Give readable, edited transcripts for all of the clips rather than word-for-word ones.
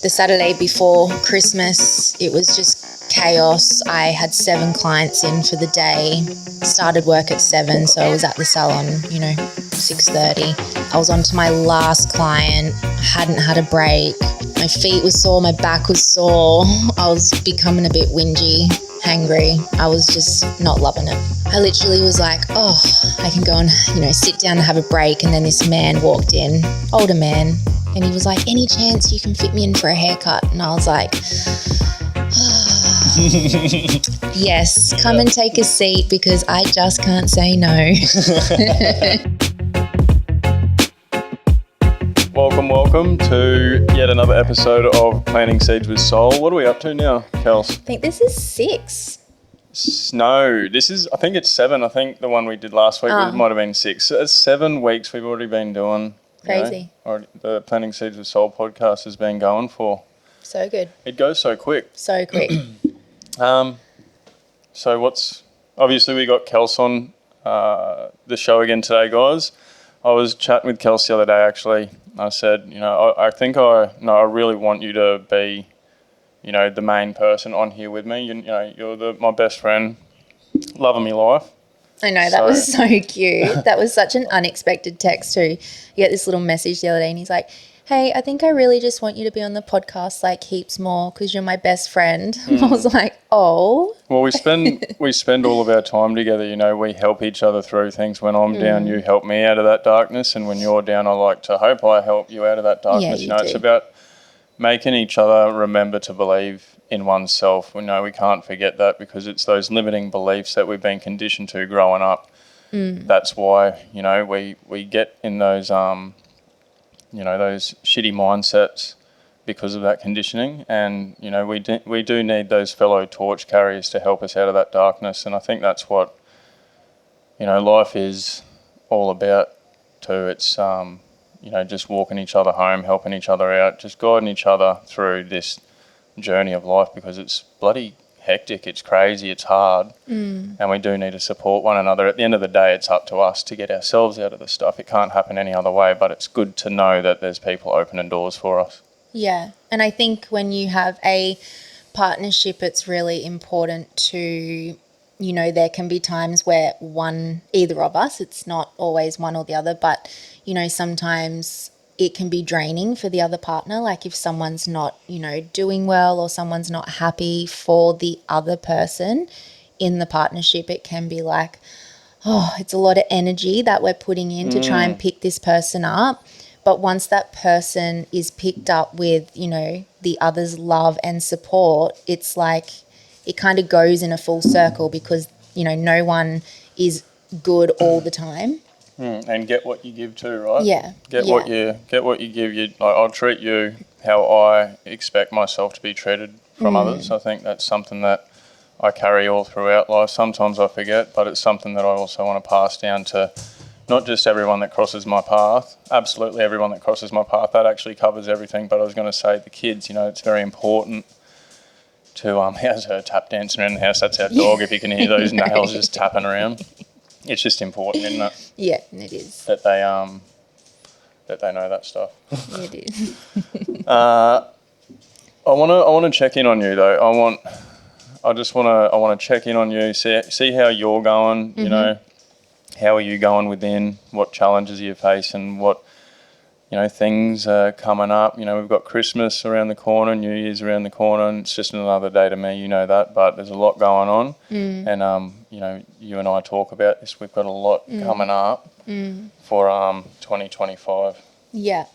the Saturday before Christmas, it was just chaos. I had 7 clients in for the day, started work at 7, so I was at the salon, 6:30. I was on to my last client, hadn't had a break. My feet were sore, my back was sore. I was becoming a bit whingy, hangry. I was just not loving it. I literally was like, oh, I can go and, sit down and have a break. And then this man walked in, older man, and he was like, any chance you can fit me in for a haircut? And I was like, yes, come and take a seat because I just can't say no. Welcome to yet another episode of Planting Seeds with Soul. What are we up to now, Kels? I think this is 6. No, I think it's 7. I think the one we did last week might have been 6. So it's 7 weeks we've already been doing. Crazy. The Planting Seeds with Soul podcast has been going for. So good. It goes so quick. So quick. So obviously we got Kels on the show again today, guys. I was chatting with Kels the other day, actually. I said, I really want you to be, the main person on here with me. You're my best friend, love of my life. I know, that was so cute. That was such an unexpected text too. You get this little message the other day and he's like, hey, I think I really just want you to be on the podcast like heaps more because you're my best friend. I was like, oh. Well, we spend all of our time together. We help each other through things. When I'm down, you help me out of that darkness. And when you're down, I like to hope I help you out of that darkness. Yeah, it's about making each other remember to believe in oneself. We can't forget that because it's those limiting beliefs that we've been conditioned to growing up. That's why, we get in those those shitty mindsets because of that conditioning. And, we do need those fellow torch carriers to help us out of that darkness. And I think that's what, life is all about too. It's, just walking each other home, helping each other out, just guiding each other through this journey of life because it's bloody hectic, it's crazy, it's hard, and we do need to support one another. At the end of the day, it's up to us to get ourselves out of the stuff. It can't happen any other way, but it's good to know that there's people opening doors for us. Yeah, and I think when you have a partnership, it's really important to, there can be times where either of us, it's not always one or the other, but, sometimes it can be draining for the other partner. Like if someone's not, doing well or someone's not happy for the other person in the partnership, it can be like, oh, it's a lot of energy that we're putting in to try and pick this person up. But once that person is picked up with, the other's love and support, it's like it kind of goes in a full circle because, no one is good all the time. And get what you give too, right? Yeah. Get what you give. I'll treat you how I expect myself to be treated from others. I think that's something that I carry all throughout life. Sometimes I forget, but it's something that I also want to pass down to not just everyone that crosses my path. Absolutely everyone that crosses my path. That actually covers everything. But I was going to say the kids, it's very important to how's her tap dancing around the house? That's our dog. If you can hear those nails just tapping around. It's just important, isn't it? Yeah, it is. That they know that stuff. It is. I want to check in on you though. I want to check in on you. See how you're going. How are you going within? What challenges are you facing? What things are coming up. We've got Christmas around the corner, New Year's around the corner, and it's just another day to me, that, but there's a lot going on. And, you and I talk about this. We've got a lot coming up for 2025. Yeah.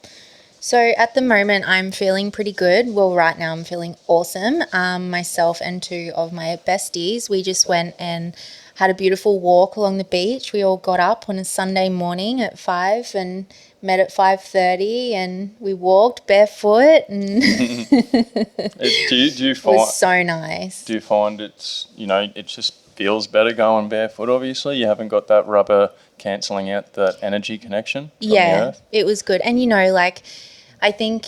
So at the moment, I'm feeling pretty good. Well, right now I'm feeling awesome. Myself and 2 of my besties, we just went and had a beautiful walk along the beach. We all got up on a Sunday morning at 5 and met at 5:30 and we walked barefoot and do you find, it was so nice. Do you find it's, it just feels better going barefoot, obviously? You haven't got that rubber cancelling out that energy connection from the earth? It was good. And, I think,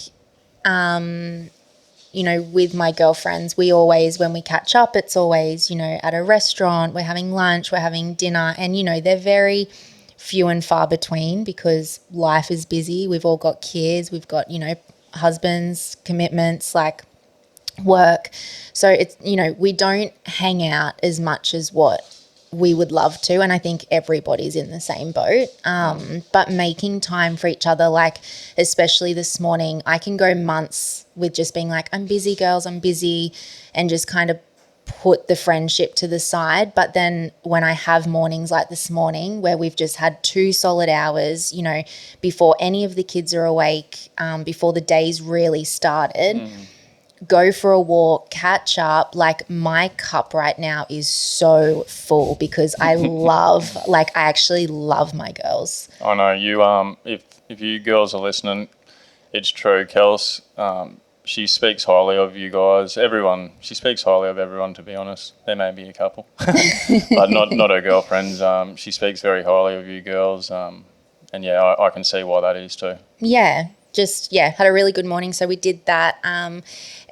with my girlfriends, we always, when we catch up, it's always, at a restaurant, we're having lunch, we're having dinner, and, they're very few and far between because life is busy. We've all got kids. We've got, husbands, commitments, like work. So it's, we don't hang out as much as what we would love to. And I think everybody's in the same boat. But making time for each other, like especially this morning, I can go months with just being like, I'm busy, girls, I'm busy, and just kind of put the friendship to the side. But then when I have mornings like this morning where we've just had 2 solid hours, before any of the kids are awake, before the day's really started, go for a walk, catch up. Like my cup right now is so full because I actually love my girls. I know you. If you girls are listening, it's true. Kels, she speaks highly of you guys. Everyone, she speaks highly of everyone. To be honest, there may be a couple, but not her girlfriends. She speaks very highly of you girls. And yeah, I can see why that is too. Yeah. Had a really good morning. So we did that. And,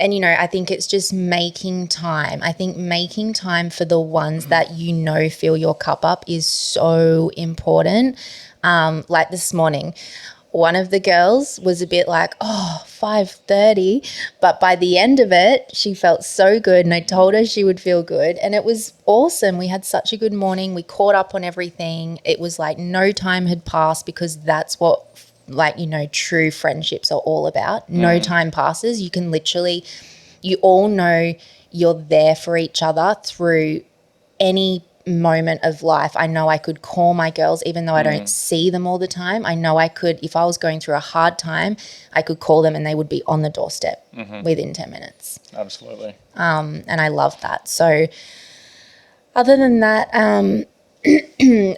I think it's just making time. I think making time for the ones that fill your cup up is so important. Like this morning, one of the girls was a bit like, 5:30. But by the end of it, she felt so good. And I told her she would feel good. And it was awesome. We had such a good morning. We caught up on everything. It was like no time had passed because that's what true friendships are all about. No time passes. You can literally, you all know you're there for each other through any moment of life. I know I could call my girls even though I don't see them all the time. I know I could, if I was going through a hard time, I could call them and they would be on the doorstep within 10 minutes. Absolutely. And I love that. So other than that,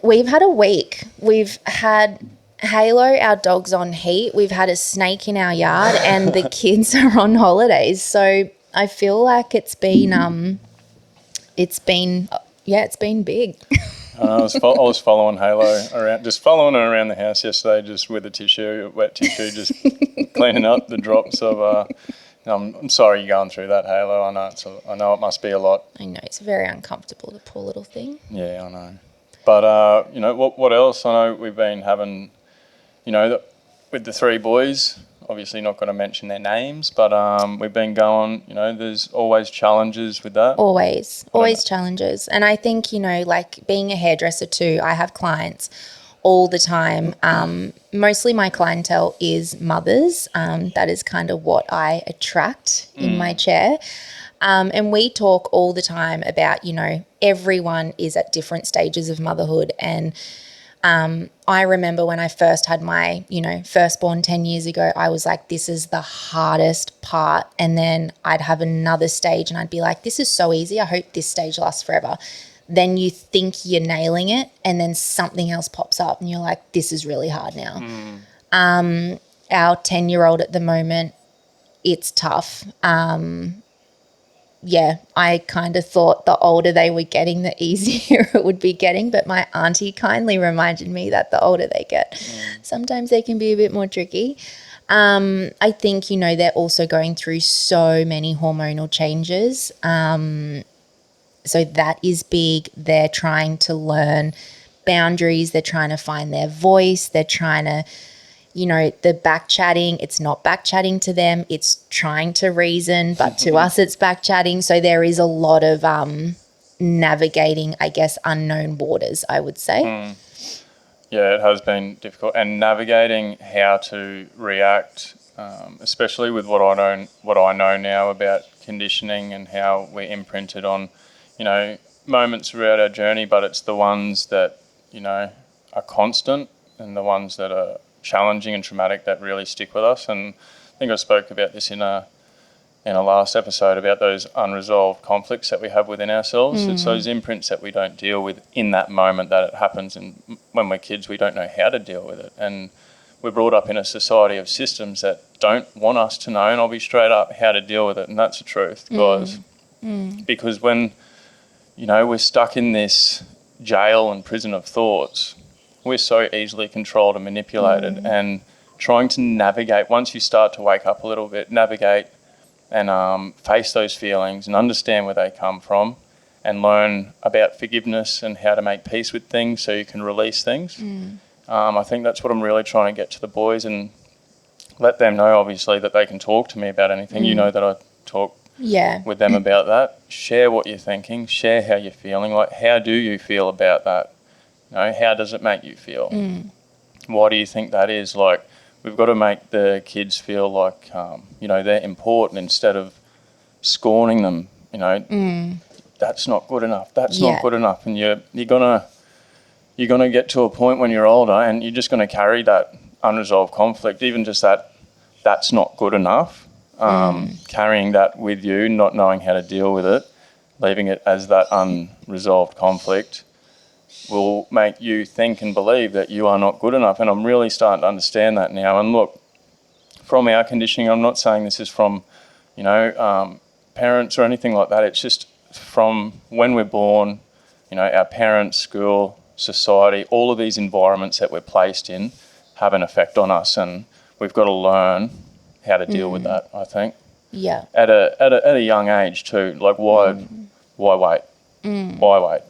we've had a week. We've had Halo, our dog's on heat. We've had a snake in our yard and the kids are on holidays. So I feel like it's been big. I was following Halo around, just following her around the house yesterday, just with a wet tissue, just cleaning up the drops of. I'm sorry you're going through that, Halo. I know it must be a lot. I know, it's very uncomfortable, the poor little thing. Yeah, I know. But what else? I know we've been having. With the 3 boys, obviously not going to mention their names, but we've been going, there's always challenges with that. Always challenges. And I think, like being a hairdresser too, I have clients all the time. Mostly my clientele is mothers. That is kind of what I attract in my chair. And we talk all the time about, everyone is at different stages of motherhood. And I remember when I first had my, firstborn 10 years ago, I was like, this is the hardest part. And then I'd have another stage and I'd be like, this is so easy. I hope this stage lasts forever. Then you think you're nailing it and then something else pops up and you're like, this is really hard now. Our 10-year-old at the moment, it's tough. I kind of thought the older they were getting, the easier it would be getting. But my auntie kindly reminded me that the older they get, sometimes they can be a bit more tricky. I think, they're also going through so many hormonal changes. So that is big. They're trying to learn boundaries. They're trying to find their voice. They're trying to, the back chatting, it's not back chatting to them. It's trying to reason, but to us it's back chatting. So there is a lot of navigating, I guess, unknown waters, I would say. Yeah, it has been difficult. And navigating how to react, especially with what I know now about conditioning and how we're imprinted on, moments throughout our journey, but it's the ones that, are constant and the ones that are challenging and traumatic that really stick with us. And I think I spoke about this in a last episode about those unresolved conflicts that we have within ourselves. It's those imprints that we don't deal with in that moment that it happens. And when we're kids, we don't know how to deal with it. And we're brought up in a society of systems that don't want us to know, and I'll be straight up, how to deal with it. And that's the truth, guys. Because when, we're stuck in this jail and prison of thoughts, we're so easily controlled and manipulated. And trying to navigate, once you start to wake up a little bit, navigate and face those feelings and understand where they come from and learn about forgiveness and how to make peace with things so you can release things. I think that's what I'm really trying to get to the boys. And let them know, obviously, that they can talk to me about anything. You know that I talk with them about that. Share what you're thinking. Share how you're feeling. Like, how do you feel about that? You know, how does it make you feel? Why do you think that is? Like, we've got to make the kids feel like, you know, they're important instead of scorning them. You know, that's not good enough. That's not good enough. And you're gonna get to a point when you're older, and you're just gonna carry that unresolved conflict, even just that's not good enough. Carrying that with you, not knowing how to deal with it, leaving it as that unresolved conflict, will make you think and believe that you are not good enough. And I'm really starting to understand that now. And look, from our conditioning, I'm not saying this is from, you know, parents or anything like that. It's just from when we're born, you know, our parents, school, society, all of these environments that we're placed in have an effect on us, and we've got to learn how to deal with that, I think. Yeah. At a young age too. Like, why wait? Why wait?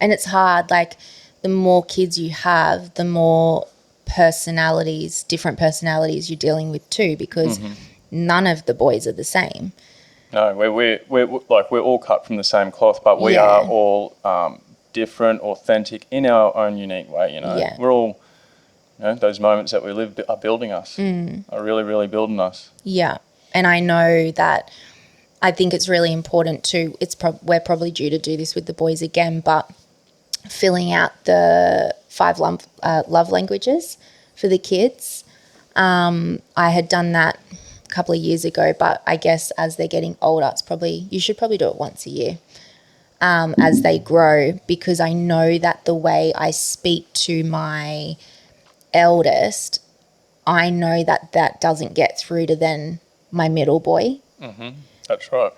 And it's hard. Like, the more kids you have, the more different personalities you're dealing with too, because none of the boys are the same. No, we're all cut from the same cloth, but we are all different, authentic in our own unique way. You know, we're all, you know, those moments that we live are building us, are really, really building us. Yeah, and I know that. I think it's really important too. We're probably due to do this with the boys again, but filling out the 5 love languages for the kids. I had done that a couple of years ago, but I guess as they're getting older, you should probably do it once a year as they grow, because I know that the way I speak to my eldest, I know that doesn't get through to then my middle boy. That's right.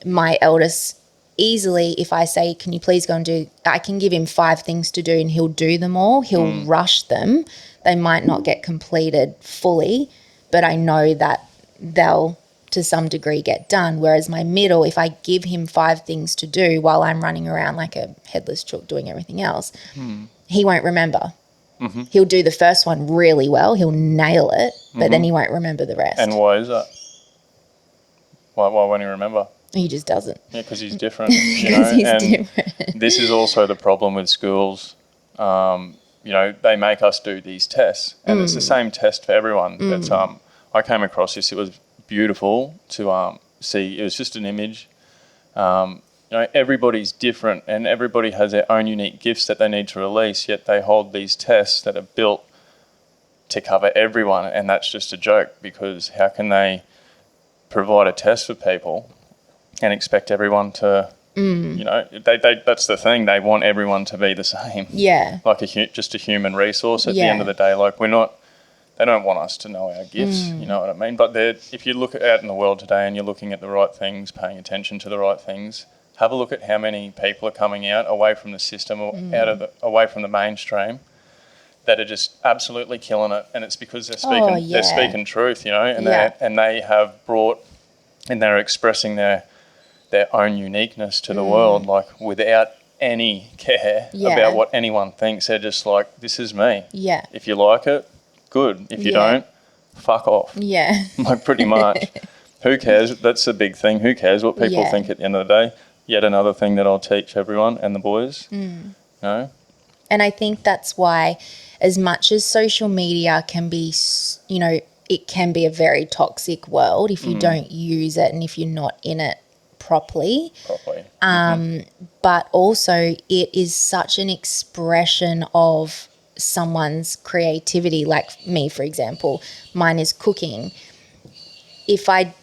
My eldest, easily, if I say, can you please go and do, I can give him 5 things to do and he'll do them all. He'll rush them. They might not get completed fully, but I know that they'll to some degree get done. Whereas my middle, if I give him 5 things to do while I'm running around like a headless chook doing everything else, he won't remember. He'll do the first one really well. He'll nail it, but then he won't remember the rest. And why is that? Why won't he remember? He just doesn't. Yeah, because he's different. Because he's different. This is also the problem with schools. You know, they make us do these tests, and it's the same test for everyone. But I came across this. It was beautiful to see. It was just an image. You know, everybody's different, and everybody has their own unique gifts that they need to release. Yet they hold these tests that are built to cover everyone, and that's just a joke. Because how can they provide a test for people and expect everyone to, you know, that's the thing. They want everyone to be the same. Yeah. Like just a human resource at the end of the day. Like, they don't want us to know our gifts, you know what I mean? But if you look out in the world today and you're looking at the right things, paying attention to the right things, have a look at how many people are coming out away from the system or away from the mainstream that are just absolutely killing it. And it's because they're speaking truth, you know, and they have brought, and they're expressing their own uniqueness to the world, like without any care about what anyone thinks. They're just like, this is me. Yeah. If you like it, good. If you don't, fuck off. Yeah. Like, pretty much. Who cares? That's the big thing. Who cares what people think at the end of the day? Yet another thing that I'll teach everyone and the boys. You know? And I think that's why, as much as social media can be, you know, it can be a very toxic world if you don't use it and if you're not in it properly. But also it is such an expression of someone's creativity. Like me, for example, mine is cooking. If I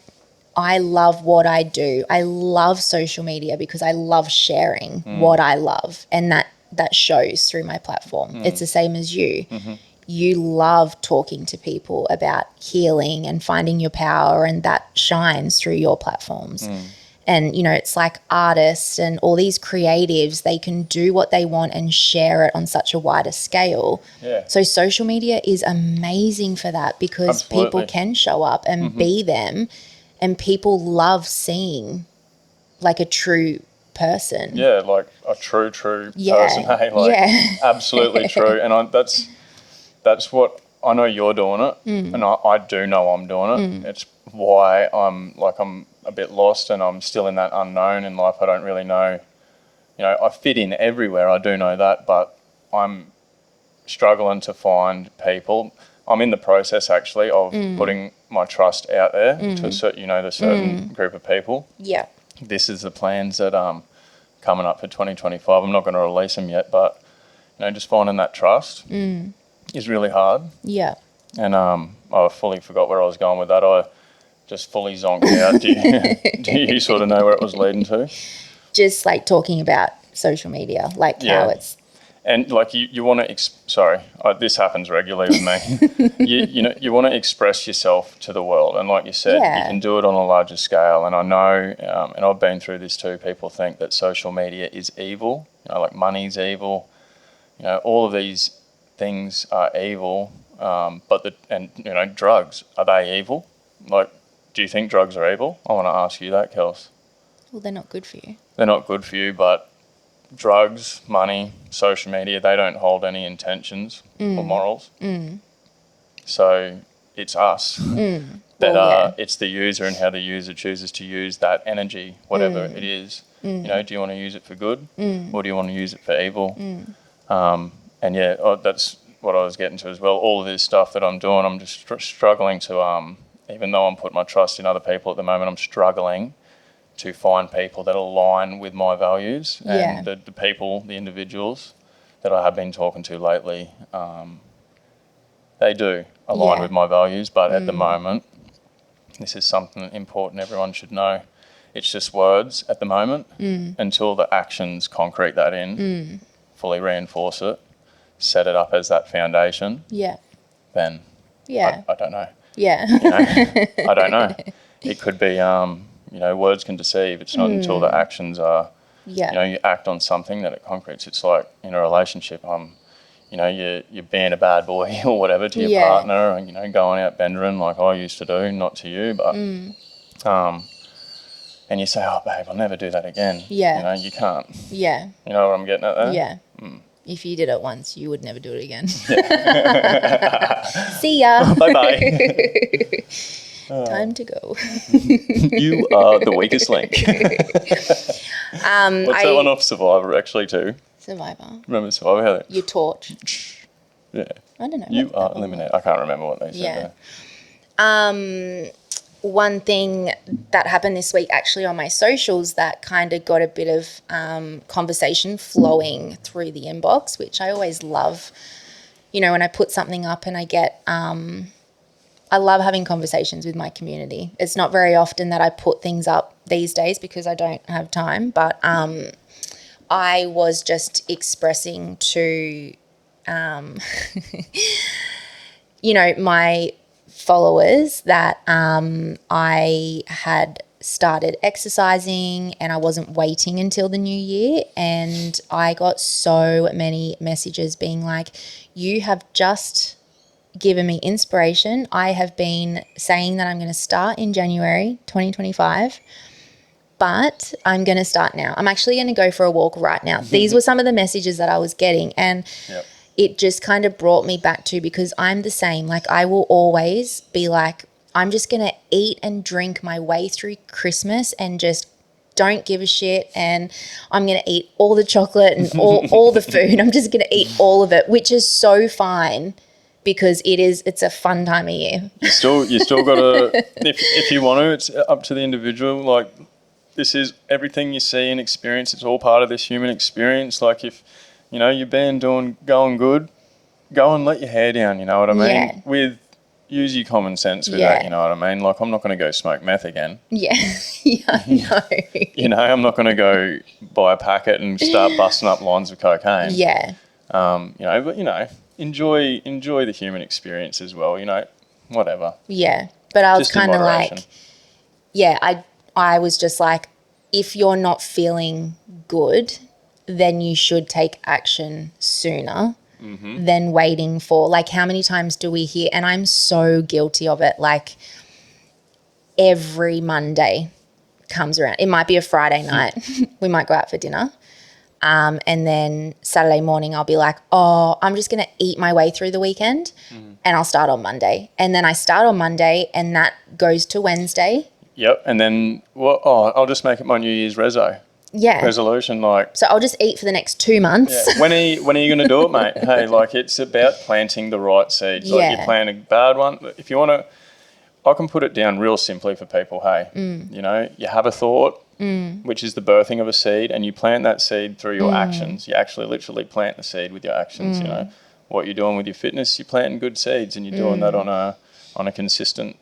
love what I do. I love social media because I love sharing what I love, and that shows through my platform. It's the same as you. You love talking to people about healing and finding your power, and that shines through your platforms. And, you know, it's like artists and all these creatives, they can do what they want and share it on such a wider scale. Yeah. So social media is amazing for that, because people can show up and be them, and people love seeing like a true person. Yeah, like a true person, hey? Like, absolutely true. And that's what I know you're doing it, and I do know I'm doing it. It's why I'm a bit lost, and I'm still in that unknown in life. I don't really know. I fit in everywhere. I do know that, but I'm struggling to find people. I'm in the process actually of putting my trust out there to a certain group of people. Yeah. This is the plans that coming up for 2025. I'm not going to release them yet, but just finding that trust is really hard. Yeah. And I fully forgot where I was going with that. I just fully zonked out. Do you sort of know where it was leading to? Just like talking about social media, like how it's. And like you want to, this happens regularly with me. you want to express yourself to the world, and like you said, you can do it on a larger scale. And I know, and I've been through this too. People think that social media is evil. Like money's evil. All of these things are evil. But drugs, are they evil? Like, do you think drugs are evil? I want to ask you that, Kels. Well, they're not good for you. They're not good for you, but drugs, money, social media, they don't hold any intentions or morals. So it's us that it's the user and how the user chooses to use that energy, whatever it is. Do you want to use it for good or do you want to use it for evil? That's what I was getting to as well. All of this stuff that I'm doing, I'm just struggling to, even though I'm putting my trust in other people at the moment, I'm struggling to find people that align with my values. And the people, the individuals that I have been talking to lately, they do align with my values. But at the moment, this is something important everyone should know. It's just words at the moment until the actions concrete that in, fully reinforce it, set it up as that foundation. Yeah. Then I don't know. Yeah. I don't know. It could be, words can deceive. It's not until the actions are, you act on something that it concretes. It's like in a relationship, you're being a bad boy or whatever to your partner and, going out bendering like I used to do, not to you, but, and you say, oh, babe, I'll never do that again. Yeah. You can't. Yeah. You know what I'm getting at there? Yeah. If you did it once, you would never do it again. See ya. Bye-bye. Time to go. You are the weakest link. What's that one off Survivor actually too? Survivor. Remember Survivor? Your torch. Yeah. I don't know. You are eliminated. I can't remember what they said there. One thing that happened this week actually on my socials that kind of got a bit of conversation flowing through the inbox, which I always love. When I put something up and I get I love having conversations with my community. It's not very often that I put things up these days because I don't have time, but I was just expressing to, my followers that I had started exercising and I wasn't waiting until the new year, and I got so many messages being like, you have just given me inspiration. I have been saying that I'm going to start in January 2025, but I'm going to start now. I'm actually going to go for a walk right now. These were some of the messages that I was getting, and it just kind of brought me back to, because I'm the same. Like, I will always be like, I'm just going to eat and drink my way through Christmas and just don't give a shit, and I'm going to eat all the chocolate and all the food. I'm just going to eat all of it, which is so fine. Because it's a fun time of year. You still got to, if you want to, it's up to the individual. Like, this is everything you see and experience. It's all part of this human experience. Like, if, you've been going good, go and let your hair down, you know what I mean? Yeah. Use your common sense with that, you know what I mean? Like, I'm not going to go smoke meth again. Yeah, I know. I'm not going to go buy a packet and start busting up lines of cocaine. Yeah. But, enjoy the human experience as well, whatever. Yeah. But I was kind of like, I was just like, if you're not feeling good, then you should take action sooner than waiting for, like, how many times do we hear, and I'm so guilty of it, like, every Monday comes around. It might be a Friday night. We might go out for dinner. And then Saturday morning I'll be like, oh, I'm just going to eat my way through the weekend and I'll start on Monday. And then I start on Monday and that goes to Wednesday. Yep. And then, I'll just make it my New Year's resolution. Like, so I'll just eat for the next 2 months. Yeah. When are you going to do it, mate? Hey, like, it's about planting the right seeds. Like, you plant a bad one. If you want to, I can put it down real simply for people. Hey, you know, you have a thought, which is the birthing of a seed, and you plant that seed through your actions. You actually literally plant the seed with your actions. You know, what you're doing with your fitness, you're planting good seeds, and you're doing that on a consistent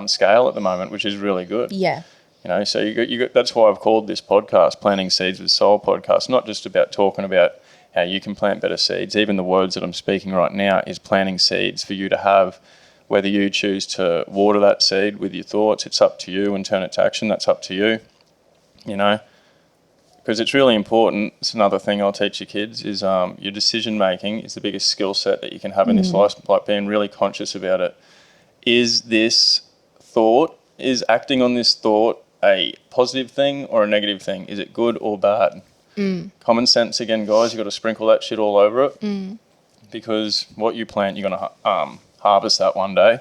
scale at the moment, which is really good. Yeah. You know, so you got. That's why I've called this podcast "Planting Seeds with Soul" podcast. Not just about talking about how you can plant better seeds. Even the words that I'm speaking right now is planting seeds for you to have. Whether you choose to water that seed with your thoughts, it's up to you, and turn it to action. That's up to you. You know, because it's really important. It's another thing I'll teach your kids is your decision making is the biggest skill set that you can have in this life. Like being really conscious about it. Is this thought? Is acting on this thought a positive thing or a negative thing? Is it good or bad? Common sense again, guys. You've got to sprinkle that shit all over it because what you plant, you're going to harvest that one day.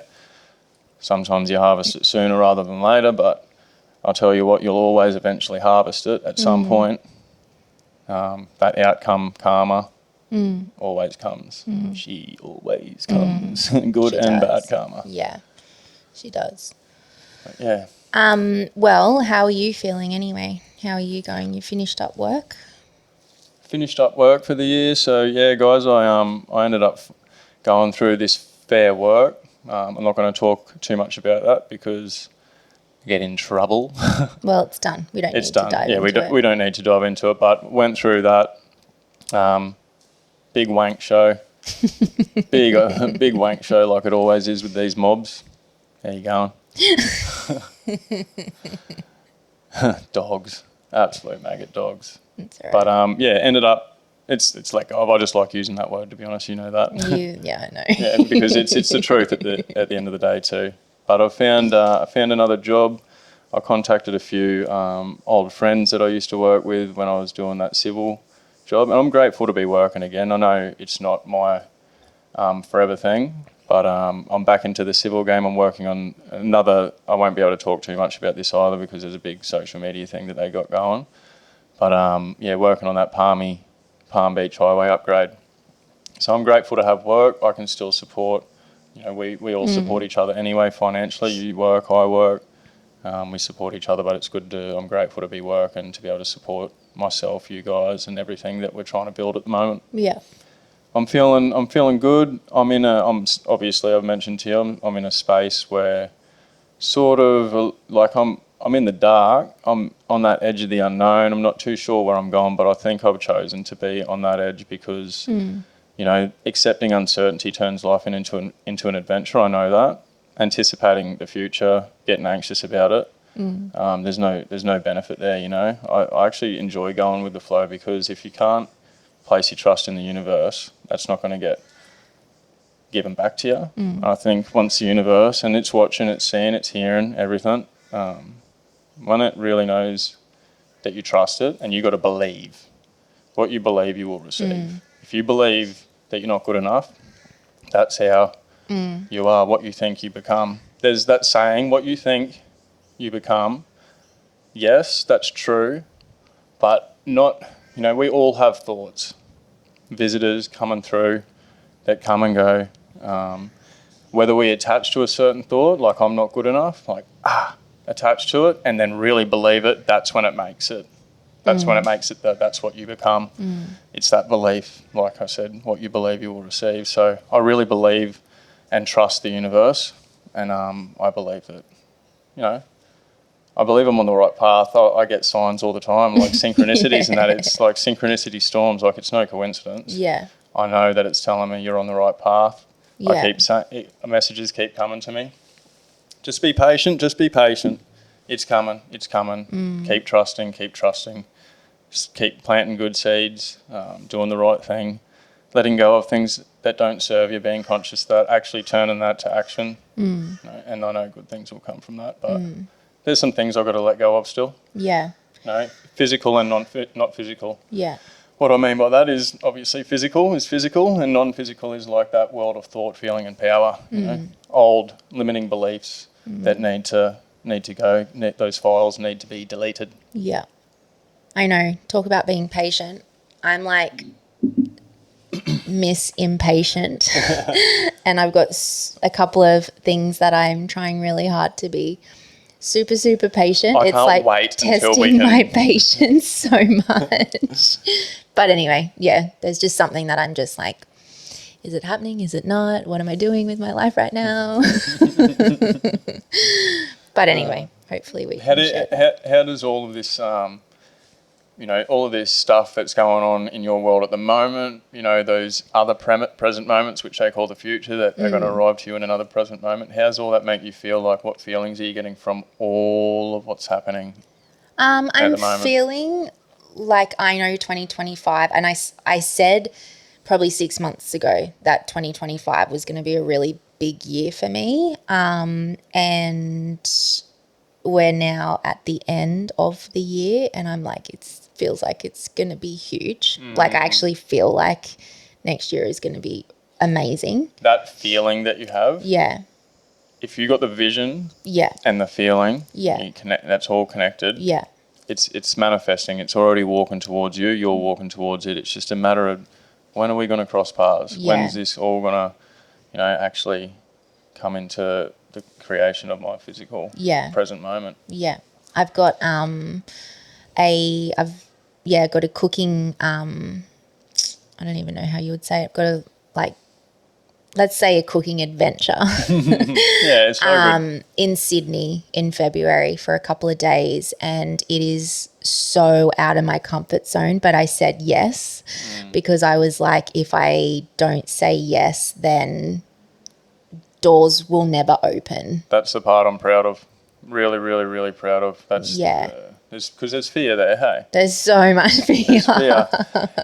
Sometimes you harvest it sooner rather than later, but I'll tell you what, you'll always eventually harvest it at some point. That outcome, karma, always comes. She always comes. Good She and does. bad karma. Yeah, she does. But yeah. Well, how are you feeling anyway? How are you going? You finished up work? Finished up work for the year. So yeah, guys, I ended up going through this Fair Work. I'm not going to talk too much about that because I get in trouble. Well, it's done. We don't need to dive into it. We don't need to dive into it, but went through that. Big wank show. big wank show like it always is with these mobs. How you going? Dogs. Absolute maggot dogs. That's all right. But ended up it's like I just like using that word, to be honest, you know that. Yeah, I know. Yeah, because it's the truth at the end of the day too. But I found another job. I contacted a few old friends that I used to work with when I was doing that civil job, and I'm grateful to be working again. I know it's not my forever thing, but I'm back into the civil game. I'm working on another. I won't be able to talk too much about this either because there's a big social media thing that they got going. But working on that Palm Beach Highway upgrade. So I'm grateful to have work. I can still support. You know, we all support each other anyway financially. You work, I work. We support each other, but it's good to. I'm grateful to be working to be able to support myself, you guys, and everything that we're trying to build at the moment. Yeah. I'm feeling good. Obviously I've mentioned to you. I'm in a space where sort of like I'm in the dark. I'm on that edge of the unknown. I'm not too sure where I'm going, but I think I've chosen to be on that edge because you know, accepting uncertainty turns life into an adventure. I know that. Anticipating the future, getting anxious about it. There's no benefit there. You know, I actually enjoy going with the flow because if you can't place your trust in the universe, that's not going to get given back to you. I think once the universe, and it's watching, it's seeing, it's hearing everything, when it really knows that you trust it, and you got to believe. What you believe, you will receive. If you believe that you're not good enough, that's how you are. What you think, you become. There's that saying, what you think, you become. Yes, that's true, but not, you know, we all have thoughts. Visitors coming through that come and go. Whether we attach to a certain thought, like I'm not good enough, like, attach to it and then really believe it, that's when it makes it. That's when it makes it that's what you become. It's that belief, like I said, what you believe you will receive. So I really believe and trust the universe, and I believe that, you know, I believe I'm on the right path. I get signs all the time, like synchronicities and that. It's like synchronicity storms, like it's no coincidence. Yeah. I know that it's telling me you're on the right path. Yeah. I keep saying, messages keep coming to me. Just be patient, It's coming. Keep trusting. Just keep planting good seeds, doing the right thing, letting go of things that don't serve you, being conscious of that, actually turning that to action. You know, and I know good things will come from that, but there's some things I've got to let go of still. Yeah. No, physical and not physical. Yeah. What I mean by that is obviously physical is physical and non-physical is like that world of thought, feeling and power, you know, old limiting beliefs that need to go, those files need to be deleted. Yeah. I know. Talk about being patient. I'm like Miss Impatient. And I've got a couple of things that I'm trying really hard to be super, super patient. I It's can't like wait until we testing can. my patience so much. But anyway, yeah, there's just something that I'm just like, is it happening? Is it not? What am I doing with my life right now? But anyway, hopefully we can share that. How does all of this, you know, all of this stuff that's going on in your world at the moment, you know, those other present moments, which they call the future, that are going to arrive to you in another present moment, how does all that make you feel? Like, what feelings are you getting from all of what's happening at I'm the moment? feeling like I know 2025, and I said probably 6 months ago that 2025 was going to be a really big year for me. And we're now at the end of the year, and I'm like, it feels like it's going to be huge. Like, I actually feel like next year is going to be amazing. That feeling that you have, Yeah. if you got the vision Yeah. and the feeling, Yeah. you that's all connected. Yeah. It's manifesting. It's already walking towards you. You're walking towards it. It's just a matter of when are we going to cross paths? Yeah. When's this all going to, you know, actually come into the creation of my physical present moment? Yeah. I've got got a cooking I don't even know how you would say it. I've got a, like, let's say a cooking adventure Yeah, it's so good. in Sydney in February for a couple of days, and it is so out of my comfort zone, but I said yes because I was like, if I don't say yes, then doors will never open. That's the part I'm proud of. Really, really, really proud of. That's because there's fear there. Hey, There's so much fear. there's fear,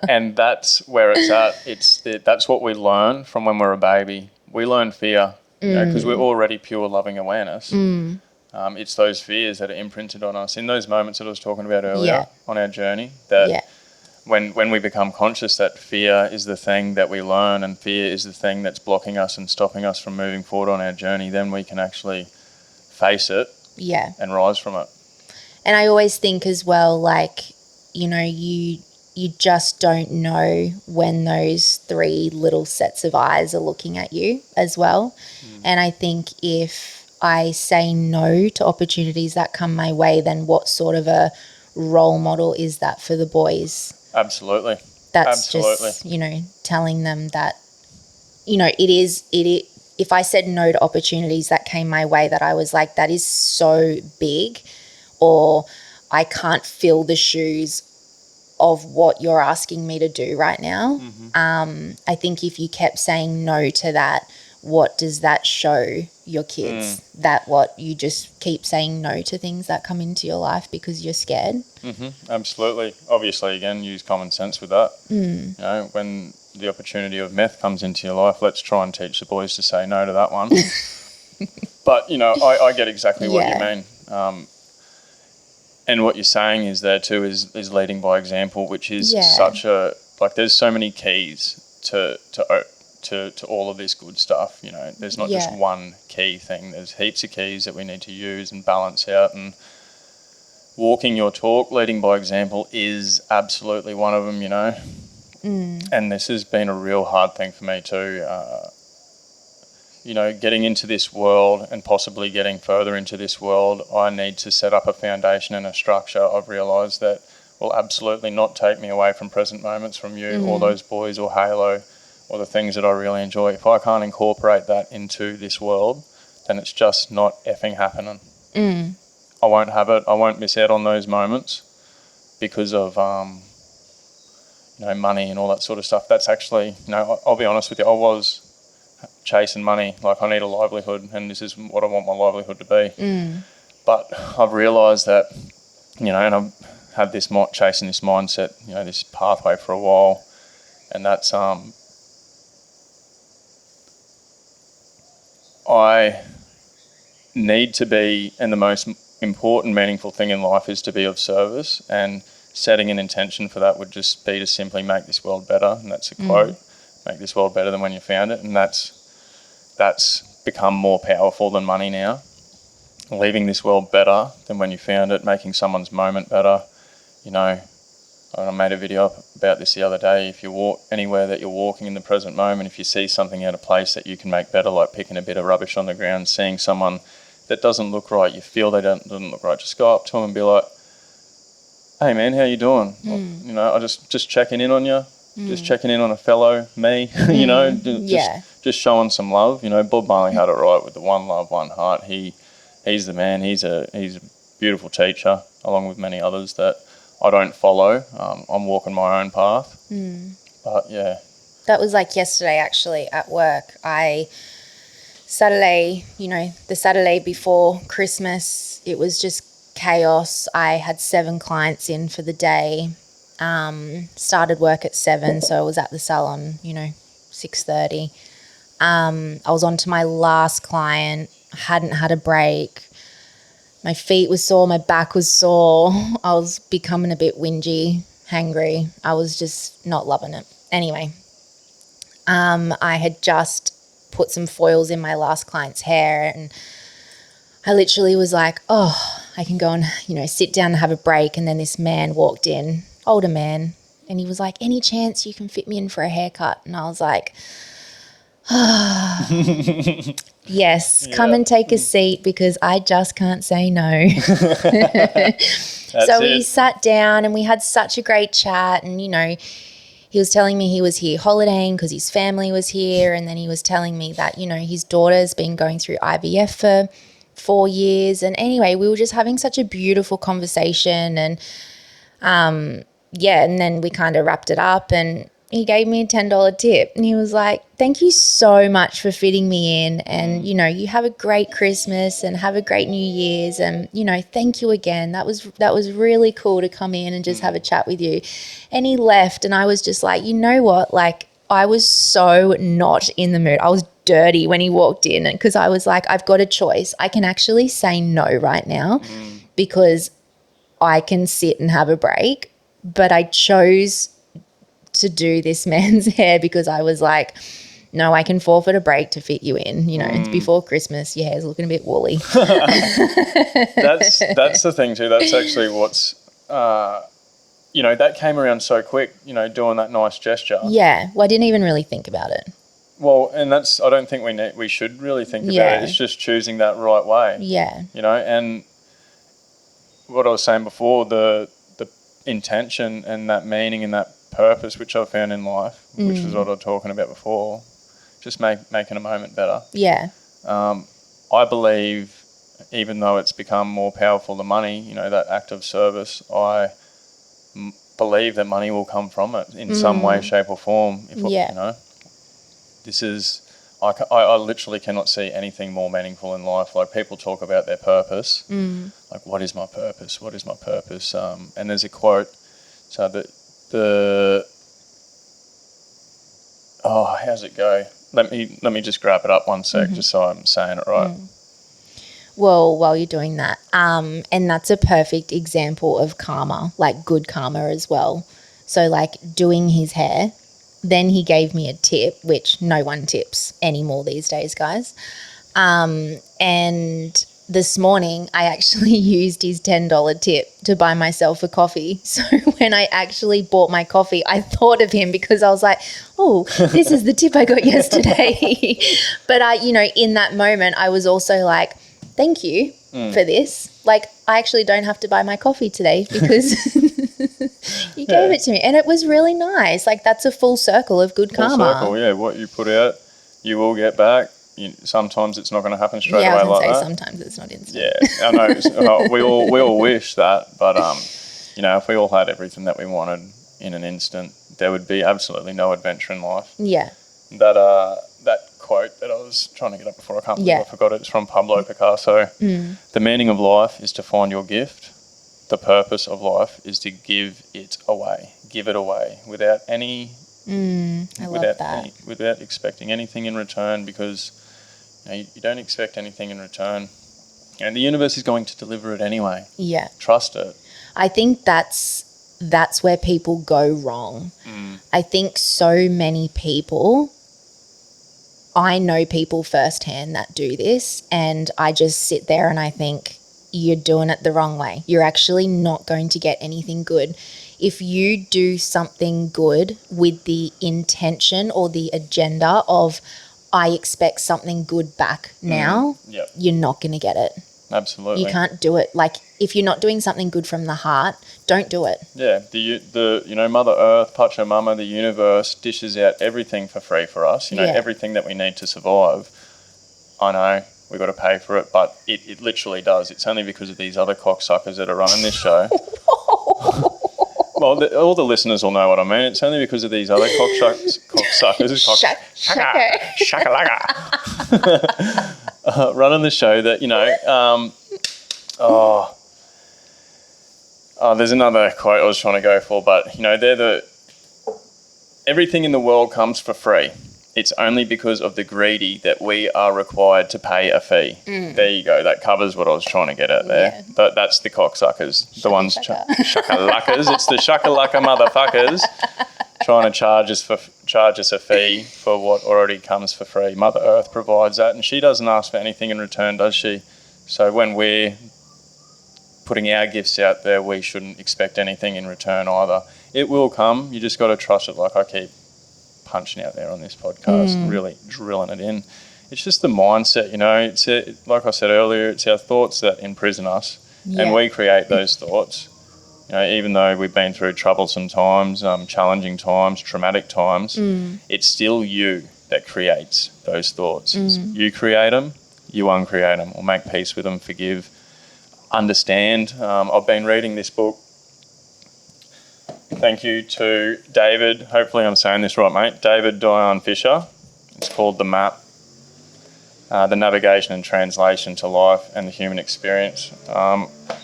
and that's where it's at. That's what we learn from when we're a baby. We learn fear, you know, because we're already pure loving awareness. It's those fears that are imprinted on us in those moments that I was talking about earlier on our journey. That when we become conscious that fear is the thing that we learn and fear is the thing that's blocking us and stopping us from moving forward on our journey, then we can actually face it and rise from it. And I always think as well, like, you know, you just don't know when those three little sets of eyes are looking at you as well. And I think if I say no to opportunities that come my way, then what sort of a role model is that for the boys? Absolutely. That's just, you know, telling them that, you know, if I said no to opportunities that came my way that I was like, that is so big, or I can't fill the shoes of what you're asking me to do right now. I think if you kept saying no to that, what does that show your kids? That what you just keep saying no to things that come into your life because you're scared? Absolutely. Obviously, again, use common sense with that. You know, when the opportunity of meth comes into your life, let's try and teach the boys to say no to that one. But, you know, I get exactly what you mean. And what you're saying is there too is leading by example, which is such a, like, there's so many keys to all of this good stuff. You know, there's not just one key thing. There's heaps of keys that we need to use and balance out, and walking your talk, leading by example is absolutely one of them, you know. And this has been a real hard thing for me too. You know, getting into this world and possibly getting further into this world, I need to set up a foundation and a structure. I've realised that will absolutely not take me away from present moments from you or those boys or Halo or the things that I really enjoy. If I can't incorporate that into this world, then it's just not effing happening. I won't have it. I won't miss out on those moments because of, you know, money and all that sort of stuff. That's actually, you know, I'll be honest with you, I was chasing money. Like, I need a livelihood and this is what I want my livelihood to be. But I've realised that, you know, and I've had this chasing this mindset, you know, this pathway for a while, and that's I need to be in the most important, meaningful thing in life is to be of service, and setting an intention for that would just be to simply make this world better. And that's a quote, make this world better than when you found it. And that's become more powerful than money now. Leaving this world better than when you found it, making someone's moment better. You know, I made a video up about this the other day. If you walk anywhere that you're walking in the present moment, if you see something out of place that you can make better, like picking a bit of rubbish on the ground, seeing someone that doesn't look right, you feel they doesn't look right, just go up to them and be like, hey man, how you doing? You know, I just checking in on you, just checking in on a fellow me, you know, just showing some love. You know, Bob Marley had it right with the one love, one heart. He's the man. He's a beautiful teacher, along with many others that I don't follow. I'm walking my own path. But yeah. That was like yesterday actually at work. Saturday, you know, the Saturday before Christmas, it was just chaos. I had 7 clients in for the day. Started work at 7, so I was at the salon, you know, 6:30. I was on to my last client. I hadn't had a break. My feet were sore, my back was sore. I was becoming a bit whingy, hangry. I was just not loving it. Anyway, I had just put some foils in my last client's hair, and I literally was like, oh, I can go and, you know, sit down and have a break. And then this man walked in, older man, and he was like, any chance you can fit me in for a haircut? And I was like, yes, come and take a seat because I just can't say no. So we sat down and we had such a great chat, and, you know, he was telling me he was here holidaying because his family was here, and then he was telling me that, you know, his daughter's been going through IVF for 4 years. And anyway, we were just having such a beautiful conversation, and and then we kind of wrapped it up, and he gave me a $10 tip, and he was like, thank you so much for fitting me in, and, you know, you have a great Christmas and have a great New Year's, and, you know, thank you again. That was really cool to come in and just have a chat with you. And he left, and I was just like, you know what, like, I was so not in the mood. I was dirty when he walked in, because I was like, I've got a choice. I can actually say no right now because I can sit and have a break, but I chose to do this man's hair because I was like, no, I can forfeit a break to fit you in. You know, it's before Christmas. Your hair's looking a bit woolly. That's the thing too. That's actually what's, you know, that came around so quick, you know, doing that nice gesture. Yeah. Well, I didn't even really think about it. Well, and that's, I don't think we should really think about it. It's just choosing that right way. Yeah. You know, and what I was saying before, the intention and that meaning and that purpose which I've found in life, which is what I was talking about before, just making a moment better. Yeah. I believe, even though it's become more powerful than money, you know, that act of service, I believe that money will come from it in some way, shape or form. You know, this is, I literally cannot see anything more meaningful in life. Like, people talk about their purpose, like, what is my purpose? What is my purpose? And there's a quote, so that how's it go? Let me just grab it up one sec, just so I'm saying it right. Well, while you're doing that, and that's a perfect example of karma, like good karma as well. So, like, doing his hair, then he gave me a tip, which no one tips anymore these days, guys. And this morning I actually used his $10 tip to buy myself a coffee. So when I actually bought my coffee, I thought of him because I was like, oh, this is the tip I got yesterday. But you know, in that moment, I was also like, thank you for this. Like, I actually don't have to buy my coffee today because you gave it to me. And it was really nice. Like, that's a full circle of good karma. Full circle, yeah. What you put out, you will get back. Sometimes it's not going to happen straight away like that. Sometimes it's not instant. Yeah, I know. We all wish that, but you know, if we all had everything that we wanted in an instant, there would be absolutely no adventure in life. Yeah. That quote that I was trying to get up before, I can't believe I forgot it. It's from Pablo Picasso. The meaning of life is to find your gift. The purpose of life is to give it away. Give it away without any. Without expecting anything in return, because you don't expect anything in return. the universe is going to deliver it anyway. Yeah. Trust it. I think that's where people go wrong. I think so many people, I know people firsthand that do this, and I just sit there and I think, you're doing it the wrong way. You're actually not going to get anything good. If you do something good with the intention or the agenda of, I expect something good back now, Yep. you're not going to get it. Absolutely. You can't do it. Like, if you're not doing something good from the heart, don't do it. Yeah, the Mother Earth, Pachamama, the universe dishes out everything for free for us. Everything that we need to survive. I know we've got to pay for it, but it literally does. It's only because of these other cocksuckers that are running this show. Well, all the listeners will know what I mean. It's only because of these other cocksuckers. Shakalaka. Running the show that, there's another quote I was trying to go for, but, everything in the world comes for free. It's only because of the greedy that we are required to pay a fee. There you go. That covers what I was trying to get at there. Yeah. But that's the cocksuckers. The ones shakalakas. It's the shakalaka motherfuckers trying to charge us a fee for what already comes for free. Mother Earth provides that, and she doesn't ask for anything in return, does she? So when we're putting our gifts out there, we shouldn't expect anything in return either. It will come. You just got to trust it, like I keep punching out there on this podcast, really drilling it in. It's just the mindset, it's like I said earlier, it's our thoughts that imprison us, and we create those thoughts. Even though we've been through troublesome times, challenging times, traumatic times, it's still you that creates those thoughts. You create them, you uncreate them, or make peace with them, forgive, understand. I've been reading this book. Thank you to David. Hopefully I'm saying this right, mate. David Dion Fisher. It's called The Map, the Navigation and Translation to Life and the Human Experience.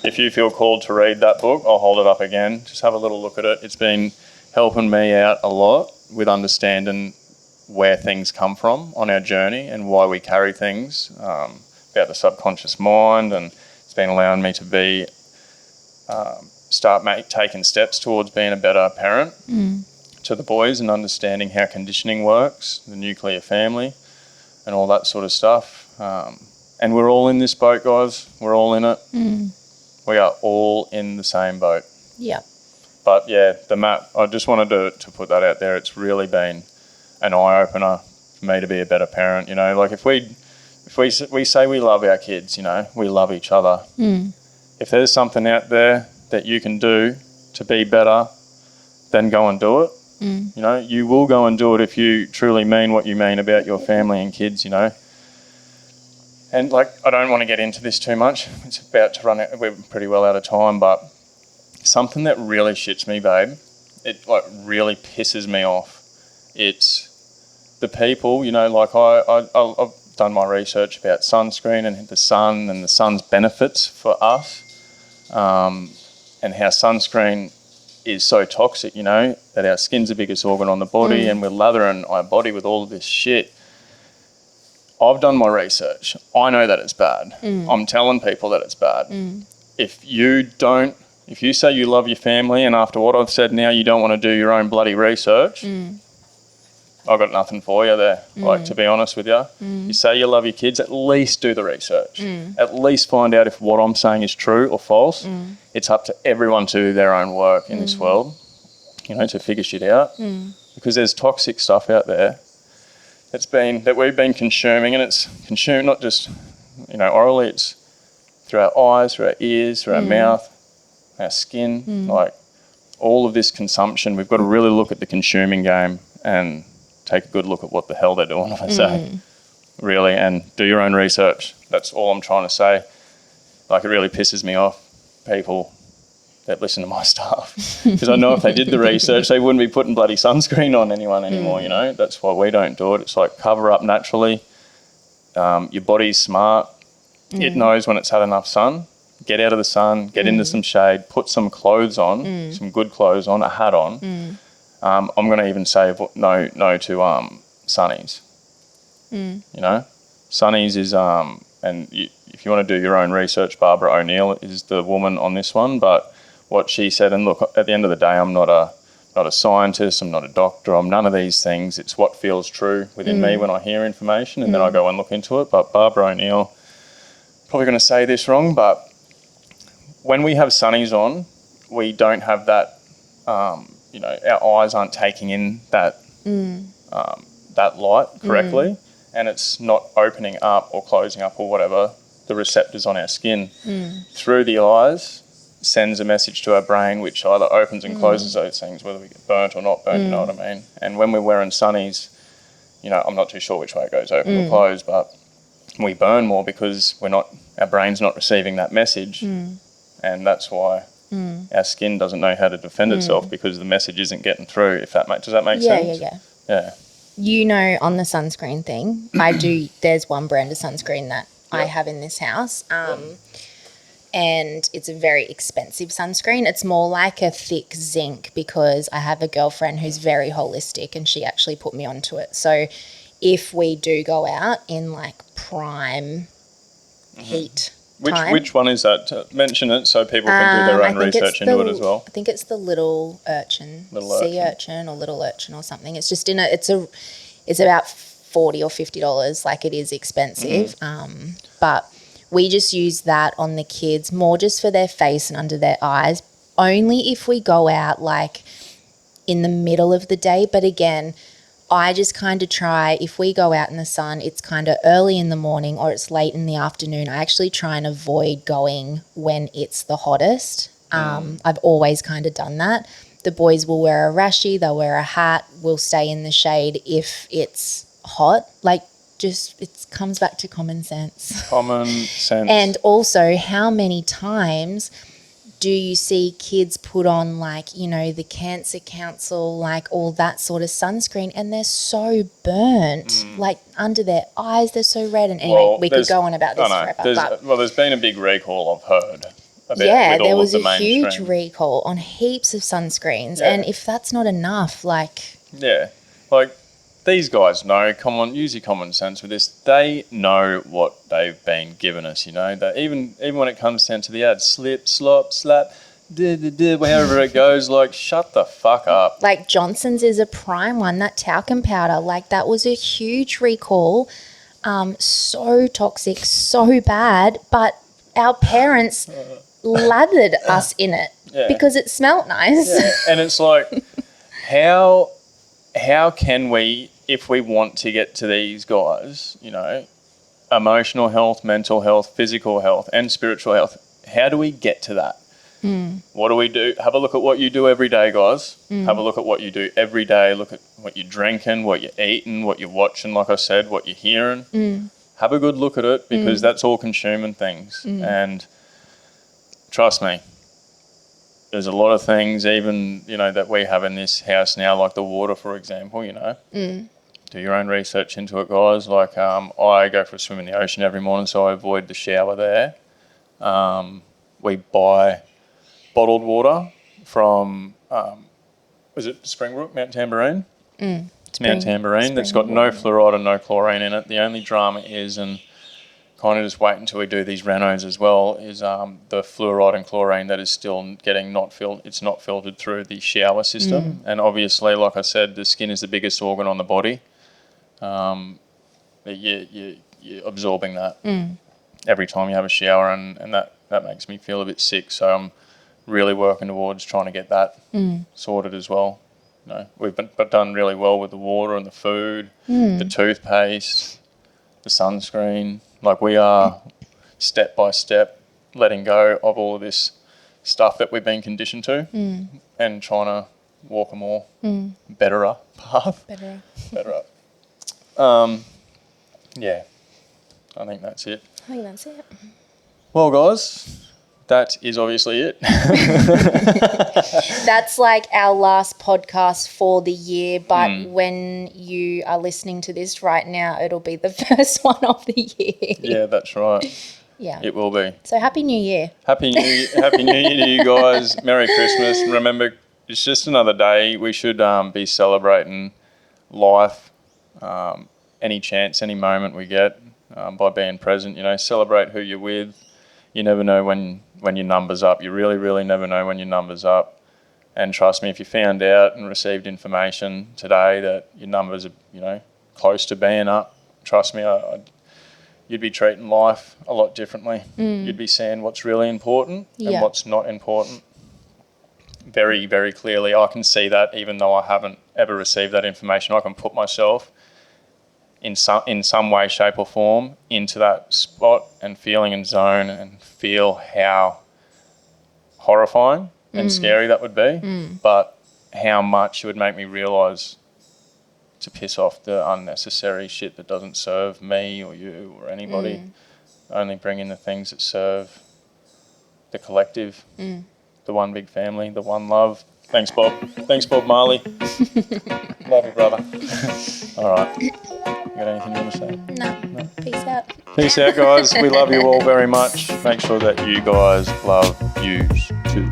If you feel called to read that book, I'll hold it up again. Just have a little look at it. It's been helping me out a lot with understanding where things come from on our journey and why we carry things, about the subconscious mind, and it's been allowing me to be taking steps towards being a better parent to the boys and understanding how conditioning works, the nuclear family and all that sort of stuff. And we're all in this boat, guys. We're all in it. We are all in the same boat. Yeah. But yeah, the map, I just wanted to put that out there. It's really been an eye-opener for me to be a better parent. Like if we say we love our kids, we love each other. If there's something out there that you can do to be better, then go and do it. You will go and do it if you truly mean what you mean about your family and kids, And I don't want to get into this too much. It's about to run out. We're pretty well out of time, but something that really shits me, babe, it really pisses me off. It's the people, I've done my research about sunscreen and the sun and the sun's benefits for us. And how sunscreen is so toxic, that our skin's the biggest organ on the body and we're lathering our body with all of this shit. I've done my research. I know that it's bad. I'm telling people that it's bad. If you say you love your family and after what I've said now you don't want to do your own bloody research, I've got nothing for you there, to be honest with you. You say you love your kids, at least do the research. At least find out if what I'm saying is true or false. It's up to everyone to do their own work in this world, to figure shit out. Because there's toxic stuff out there that we've been consuming, and it's consumed not just, orally, it's through our eyes, through our ears, through our mouth, our skin, all of this consumption. We've got to really look at the consuming game and take a good look at what the hell they're doing, if I say, really, and do your own research. That's all I'm trying to say. It really pisses me off, people that listen to my stuff. Because I know if they did the research, they wouldn't be putting bloody sunscreen on anyone anymore, That's why we don't do it. It's cover up naturally. Your body's smart. It knows when it's had enough sun. Get out of the sun, get into some shade, put some clothes on, some good clothes on, a hat on. I'm going to even say no to sunnies. Sunnies is, and if you want to do your own research, Barbara O'Neill is the woman on this one. But what she said, and look, at the end of the day, I'm not a scientist, I'm not a doctor, I'm none of these things. It's what feels true within me when I hear information, and then I go and look into it. But Barbara O'Neill, probably going to say this wrong, but when we have sunnies on, we don't have that, our eyes aren't taking in that light correctly, and it's not opening up or closing up or whatever the receptors on our skin through the eyes sends a message to our brain which either opens and closes those things, whether we get burnt or not burnt, you know what I mean? And when we're wearing sunnies, I'm not too sure which way it goes, open or closed, but we burn more because our brain's not receiving that message, and that's why our skin doesn't know how to defend itself, because the message isn't getting through. Does that make sense? Yeah. On the sunscreen thing, there's one brand of sunscreen that I have in this house, and it's a very expensive sunscreen. It's more like a thick zinc, because I have a girlfriend who's very holistic and she actually put me onto it. So if we do go out in like prime heat time. Which one is that? Mention it so people can do their own research into it as well. I think it's the little urchin, sea urchin or little urchin or something. It's just it's about $40 or $50. Like, it is expensive, but we just use that on the kids more just for their face and under their eyes, only if we go out like in the middle of the day. But again, I just kind of try, if we go out in the sun, it's kind of early in the morning or it's late in the afternoon. I actually try and avoid going when it's the hottest. I've always kind of done that. The boys will wear a rashie, they'll wear a hat, we'll stay in the shade if it's hot. Like, just, it comes back to common sense. Common sense. And also, how many times do you see kids put on, like, the Cancer Council, like all that sort of sunscreen, and they're so burnt, like under their eyes, they're so red. And anyway, we could go on about this forever. There's been a big recall, I've heard. There was a huge recall on heaps of sunscreens. Yeah. And if that's not enough, like... Yeah, like... These guys know, use your common sense with this. They know what they've been giving us, That even when it comes down to the ad, slip, slop, slap, wherever it goes, like, shut the fuck up. Like, Johnson's is a prime one, that talcum powder, like, that was a huge recall. So toxic, so bad, but our parents lathered us in it because it smelled nice. Yeah. And it's like, how can we, if we want to get to these guys, emotional health, mental health, physical health, and spiritual health, how do we get to that? What do we do? Have a look at what you do every day, guys. Have a look at what you do every day. Look at what you're drinking, what you're eating, what you're watching, like I said, what you're hearing. Have a good look at it, because that's all consuming things. And trust me, there's a lot of things, even, that we have in this house now, like the water, for example, Do your own research into it, guys. Like, I go for a swim in the ocean every morning, so I avoid the shower there. We buy bottled water from, was it Springbrook, Mount Tambourine? Mount Tambourine. That's got no fluoride and no chlorine in it. The only drama is, and kind of just wait until we do these renos as well, is the fluoride and chlorine that is still getting it's not filtered through the shower system. And obviously, like I said, the skin is the biggest organ on the body. You're absorbing that every time you have a shower, and that makes me feel a bit sick. So I'm really working towards trying to get that sorted as well. We've done really well with the water and the food, the toothpaste, the sunscreen. Like, we are step by step letting go of all of this stuff that we've been conditioned to, and trying to walk a more betterer path. Betterer. Yeah, I think that's it. Well, guys, that is obviously it. That's like our last podcast for the year, but when you are listening to this right now, it'll be the first one of the year. Yeah, that's right. Yeah. It will be. So Happy New Year. Happy New Year to you guys. Merry Christmas. And remember, it's just another day. We should be celebrating life, any chance, any moment we get. by being present. You know, celebrate who you're with. You never know when your number's up. You really, really never know when your number's up. And trust me, if you found out and received information today that your numbers are, you know, close to being up, trust me, you'd be treating life a lot differently. You'd be seeing what's really important and what's not important very, very clearly. I can see that even though I haven't ever received that information. I can put myself in some way, shape or form into that spot and feeling and zone and feel how horrifying and scary that would be, but how much it would make me realise to piss off the unnecessary shit that doesn't serve me or you or anybody. Only bring in the things that serve the collective, the one big family, the one love. Thanks, Bob. Thanks, Bob Marley. Love you, brother. All right. You got anything you want to say? No. Peace out. Peace out, guys. We love you all very much. Make sure that you guys love yous too.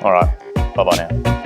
All right. Bye-bye now.